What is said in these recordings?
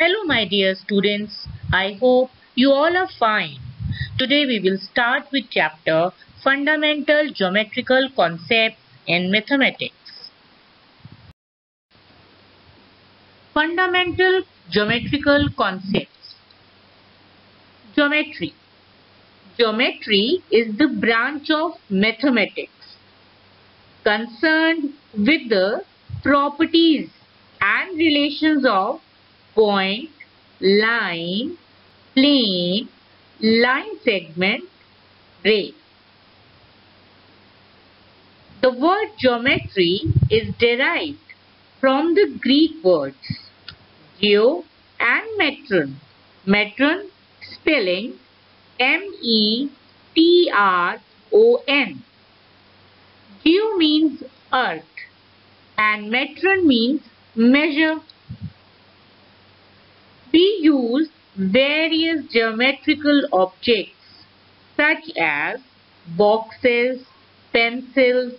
Hello my dear students, I hope you all are fine. Today we will start with chapter Fundamental Geometrical Concepts in Mathematics. Fundamental Geometrical Concepts. Geometry. Geometry is the branch of mathematics concerned with the properties and relations of point, line, plane, line segment, ray. The word geometry is derived from the Greek words geo and metron. Metron spelling METRON. Geo means earth and metron means measure. We use various geometrical objects such as boxes, pencils,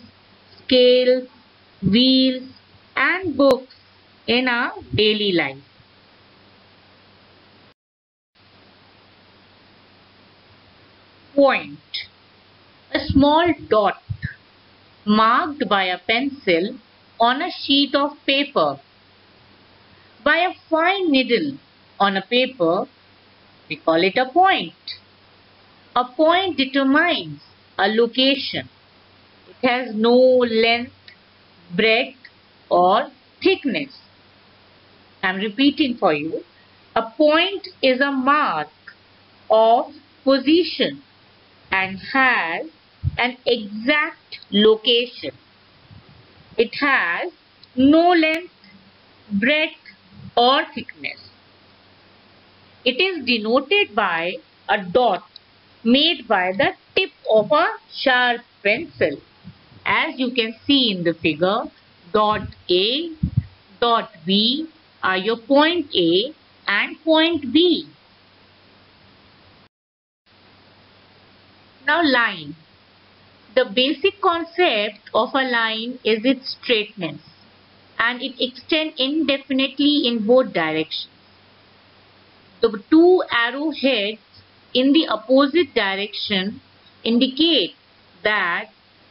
scales, wheels and books in our daily life. Point. A small dot marked by a pencil on a sheet of paper. By a fine needle on a paper, we call it a point. A point determines a location. It has no length, breadth or thickness. I am repeating for you. A point is a mark of position and has an exact location. It has no length, breadth or thickness. It is denoted by a dot made by the tip of a sharp pencil. As you can see in the figure, dot A, dot B are your point A and point B. Now line. The basic concept of a line is its straightness and it extends indefinitely in both directions. The two arrowheads in the opposite direction indicate that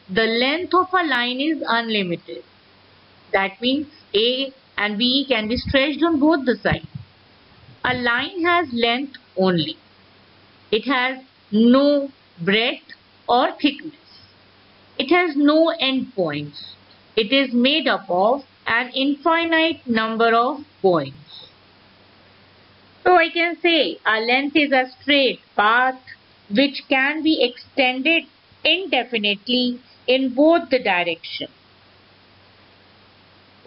the length of a line is unlimited. That means A and B can be stretched on both the sides. A line has length only. It has no breadth or thickness. It has no endpoints. It is made up of an infinite number of points. So I can say a length is a straight path which can be extended indefinitely in both the directions.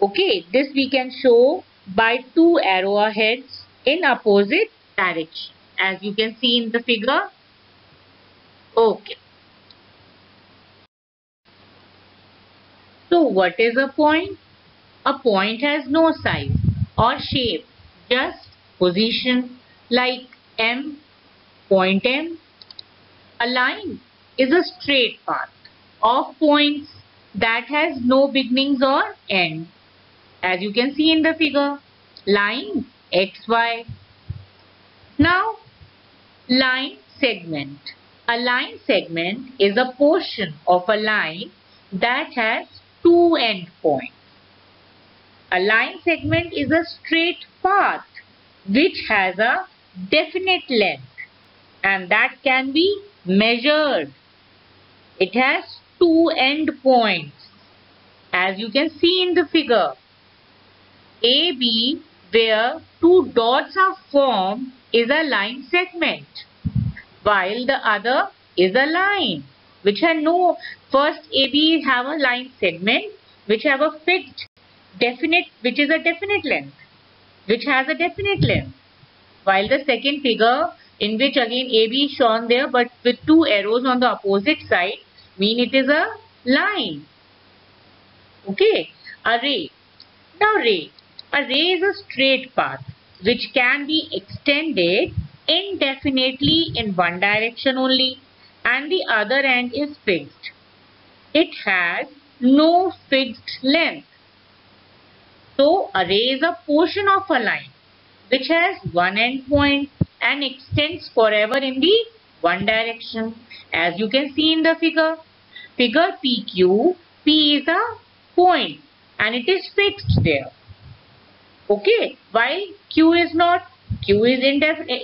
Okay, this we can show by two arrowheads in opposite direction, as you can see in the figure. Okay. So what is a point? A point has no size or shape, just position like M, point M. A line is a straight path of points that has no beginnings or end. As you can see in the figure, line XY. Now, line segment. A line segment is a portion of a line that has two endpoints. A line segment is a straight path which has a definite length and that can be measured. It has two endpoints. As you can see in the figure, AB where two dots are formed is a line segment, while the other is a line which has no, first AB have a line segment which have a fixed definite, which is a definite length, which has a definite length, while the second figure in which again AB is shown there but with two arrows on the opposite side mean it is a line. Okay, a ray. Now ray. A ray is a straight path which can be extended indefinitely in one direction only and the other end is fixed. It has no fixed length. So a ray is a portion of a line which has one endpoint and extends forever in the one direction. As you can see in the figure, figure PQ, P is a point and it is fixed there. Okay, while Q is not, Q is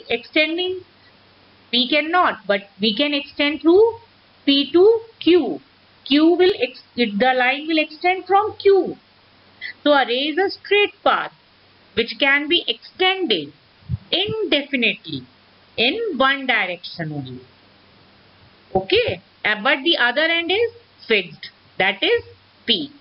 extending, P cannot, but we can extend through P to Q. The line will extend from Q. So a ray is a straight path which can be extended indefinitely in one direction only. Okay, but the other end is fixed, that is P.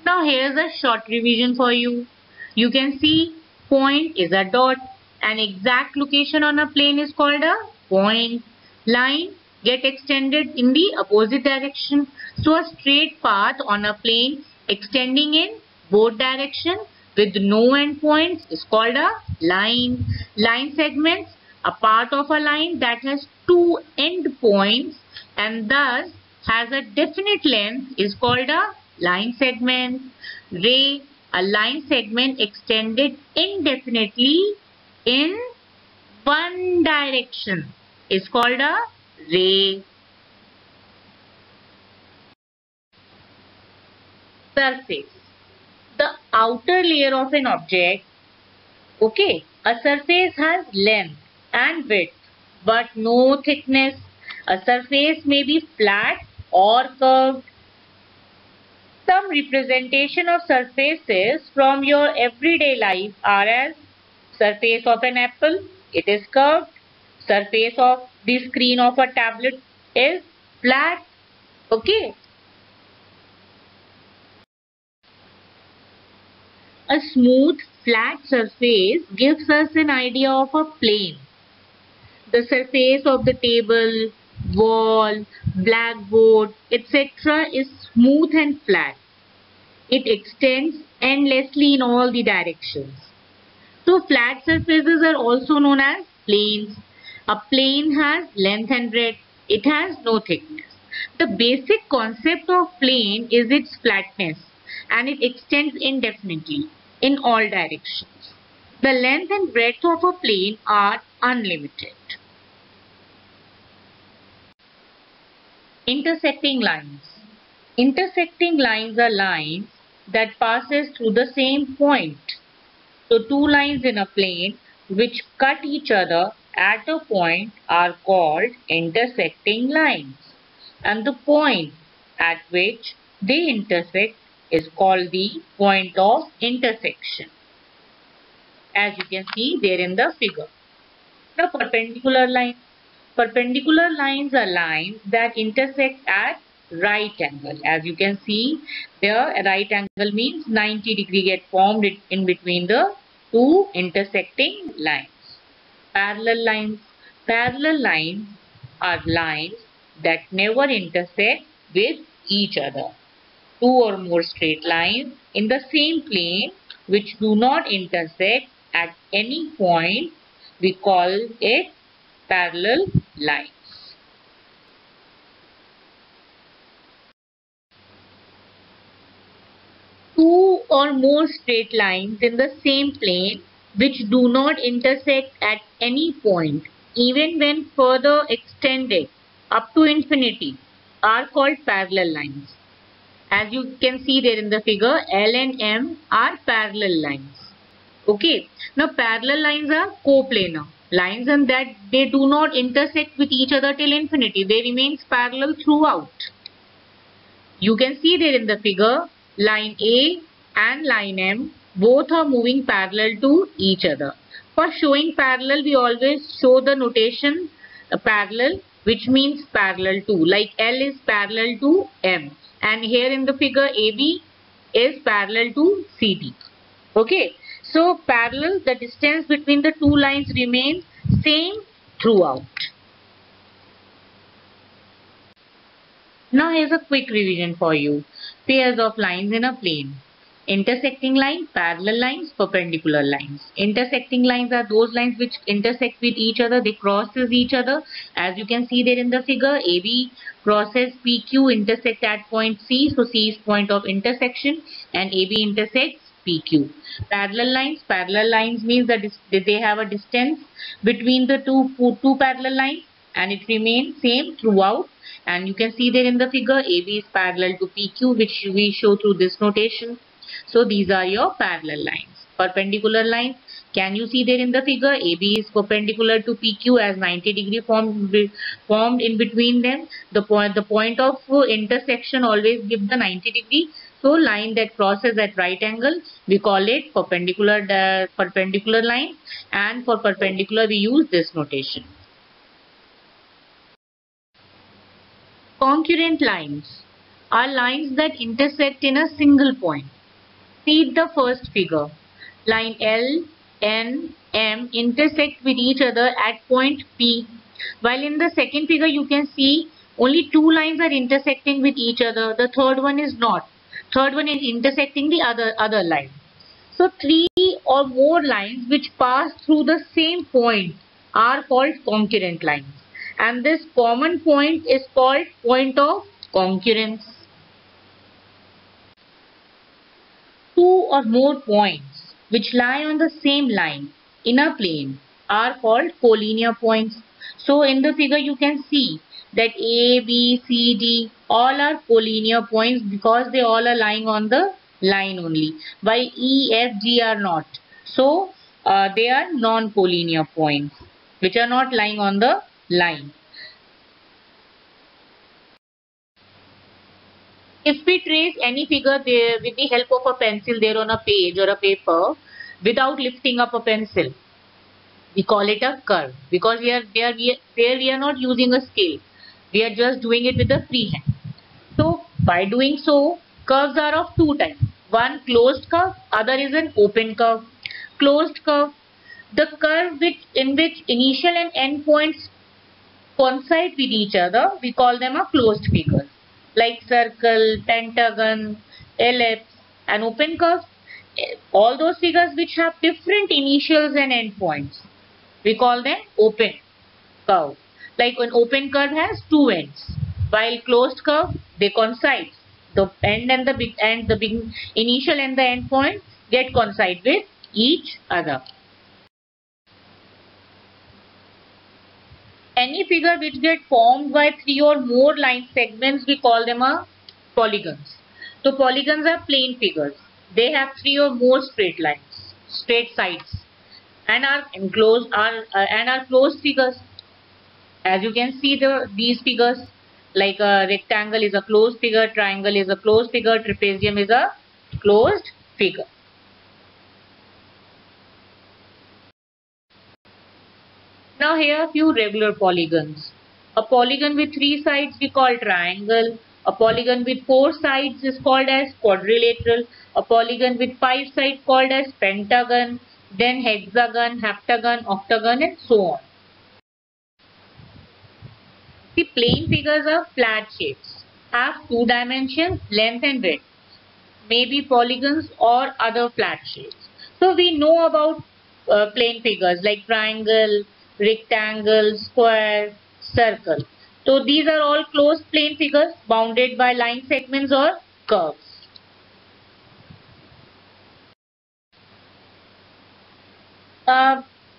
Now here's a short revision for you. You can see point is a dot. An exact location on a plane is called a point. Line get extended in the opposite direction. So a straight path on a plane extending in both directions with no endpoints is called a line. Line segments a part of a line that has two endpoints and thus has a definite length is called a line segment. Ray, a line segment extended indefinitely in one direction is called a ray. Surface, the outer layer of an object. Okay, a surface has length and width but no thickness. A surface may be flat or curved. Some representation of surfaces from your everyday life are as surface of an apple, it is curved. Surface of the screen of a tablet is flat. Okay. A smooth flat surface gives us an idea of a plane. The surface of the table, wall, blackboard, etc. is smooth and flat. It extends endlessly in all the directions. So flat surfaces are also known as planes. A plane has length and breadth. It has no thickness. The basic concept of plane is its flatness and it extends indefinitely in all directions. The length and breadth of a plane are unlimited. Intersecting lines. Intersecting lines are lines that passes through the same point. So two lines in a plane which cut each other at a point are called intersecting lines. And the point at which they intersect is called the point of intersection. As you can see there in the figure. Now perpendicular lines. Perpendicular lines are lines that intersect at right angle. As you can see there, a right angle means 90-degree get formed in between the two intersecting lines. Parallel lines. Parallel lines are lines that never intersect with each other. Two or more straight lines in the same plane which do not intersect at any point, we call it parallel lines. Two or more straight lines in the same plane which do not intersect at any point, even when further extended up to infinity, are called parallel lines. As you can see there in the figure, L and M are parallel lines. Okay, now parallel lines are coplanar lines and that they do not intersect with each other till infinity. They remain parallel throughout. You can see there in the figure, line A and line M both are moving parallel to each other. For showing parallel, we always show the notation parallel, which means parallel to, like L is parallel to M and here in the figure AB is parallel to CD. Okay, so parallel, the distance between the two lines remains same throughout. Now here's a quick revision for you. Pairs of lines in a plane. Intersecting line, parallel lines, perpendicular lines. Intersecting lines are those lines which intersect with each other, they crosses each other. As you can see there in the figure, AB crosses PQ, intersect at point C, so C is point of intersection and AB intersects PQ. Parallel lines means that they have a distance between the two parallel lines and it remains same throughout. And you can see there in the figure, AB is parallel to PQ, which we show through this notation. So these are your parallel lines. Perpendicular lines, can you see there in the figure, AB is perpendicular to PQ as 90 degree formed in between them. The point of intersection always gives the 90 degree. So line that crosses at right angle, we call it perpendicular line, and for perpendicular we use this notation. Concurrent lines are lines that intersect in a single point. See the first figure. Line L, N, M intersect with each other at point P. While in the second figure you can see only two lines are intersecting with each other. The third one is not. Third one is intersecting the other line. So three or more lines which pass through the same point are called concurrent lines. And this common point is called point of concurrence. Two or more points which lie on the same line in a plane are called collinear points. So in the figure you can see that A, B, C, D all are collinear points because they all are lying on the line only, while E, F, G are not. So they are non-collinear points which are not lying on the line. If we trace any figure there with the help of a pencil there on a page or a paper without lifting up a pencil, we call it a curve because we are not using a scale. We are just doing it with the free hand. So by doing so, curves are of two types. One closed curve, other is an open curve. Closed curve, the curve in which initial and end points coincide with each other, we call them a closed figure. Like circle, pentagon, ellipse, and open curve. All those figures which have different initials and end points, we call them open curve. Like an open curve has two ends, while closed curve they coincide. The end and the initial and the end point get coincide with each other. Any figure which get formed by three or more line segments, we call them a polygons. So polygons are plane figures. They have three or more straight lines, straight sides, and are closed figures. As you can see these figures, like a rectangle is a closed figure, triangle is a closed figure, trapezium is a closed figure. Now here are few regular polygons. A polygon with three sides we call triangle. A polygon with four sides is called as quadrilateral. A polygon with five sides called as pentagon. Then hexagon, heptagon, octagon, and so on. The plane figures are flat shapes. Have two dimensions, length and width. Maybe polygons or other flat shapes. So we know about plane figures like triangle, rectangle, square, circle. So these are all closed plane figures bounded by line segments or curves.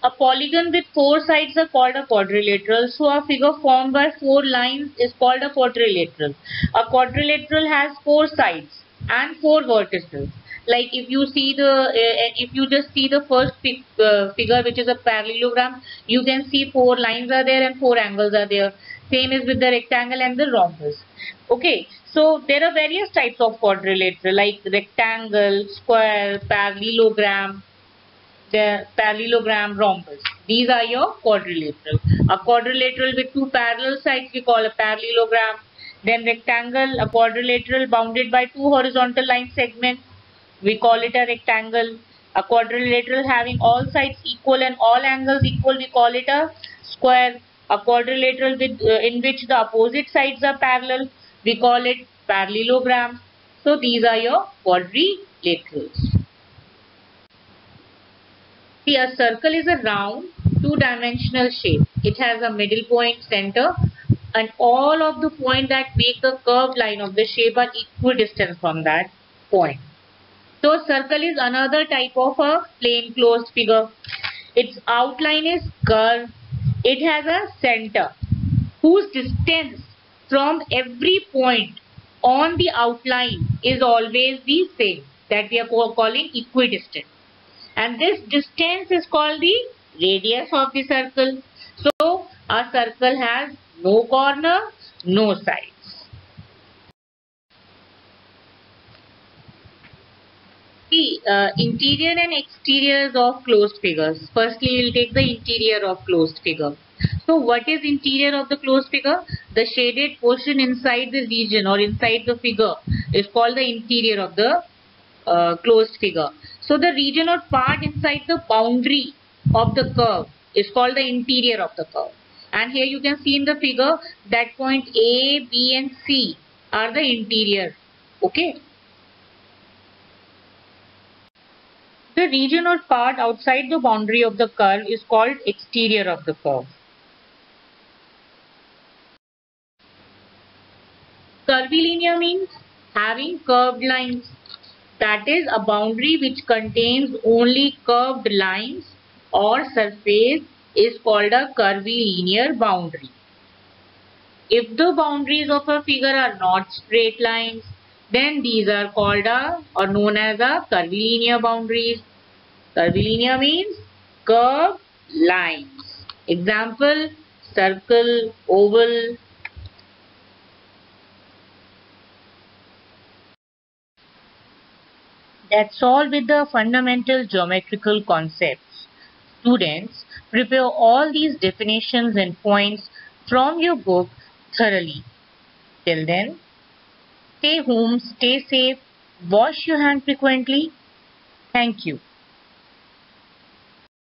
A polygon with four sides are called a quadrilateral. So a figure formed by four lines is called a quadrilateral. A quadrilateral has four sides and four vertices. Like if you just see the first figure, which is a parallelogram, you can see four lines are there and four angles are there. Same is with the rectangle and the rhombus. Okay, so there are various types of quadrilateral like rectangle, square, parallelogram, rhombus. These are your quadrilateral. A quadrilateral with two parallel sides we call a parallelogram. Then rectangle, a quadrilateral bounded by two horizontal line segments, we call it a rectangle. A quadrilateral having all sides equal and all angles equal, we call it a square. A quadrilateral in which the opposite sides are parallel, we call it parallelogram. So these are your quadrilaterals. laterals. See, a circle is a round, two-dimensional shape. It has a middle point, center, and all of the points that make the curved line of the shape are equidistant from that point. So, circle is another type of a plane closed figure. Its outline is curved. It has a center whose distance from every point on the outline is always the same, that we are calling equidistant. And this distance is called the radius of the circle. So, a circle has no corner, no sides. See, interior and exteriors of closed figures. Firstly, we will take the interior of closed figure. So, what is interior of the closed figure? The shaded portion inside the region or inside the figure is called the interior of the closed figure. So, the region or part inside the boundary of the curve is called the interior of the curve. And here you can see in the figure that point A, B and C are the interior. Okay. The region or part outside the boundary of the curve is called exterior of the curve. Curvilinear means having curved lines. That is a boundary which contains only curved lines or surface is called a curvilinear boundary. If the boundaries of a figure are not straight lines, then these are called or known as curvilinear boundaries. Curvilinear means curved lines. Example, circle, oval. That's all with the fundamental geometrical concepts. Students, prepare all these definitions and points from your book thoroughly. Till then, stay home, stay safe, wash your hands frequently. Thank you.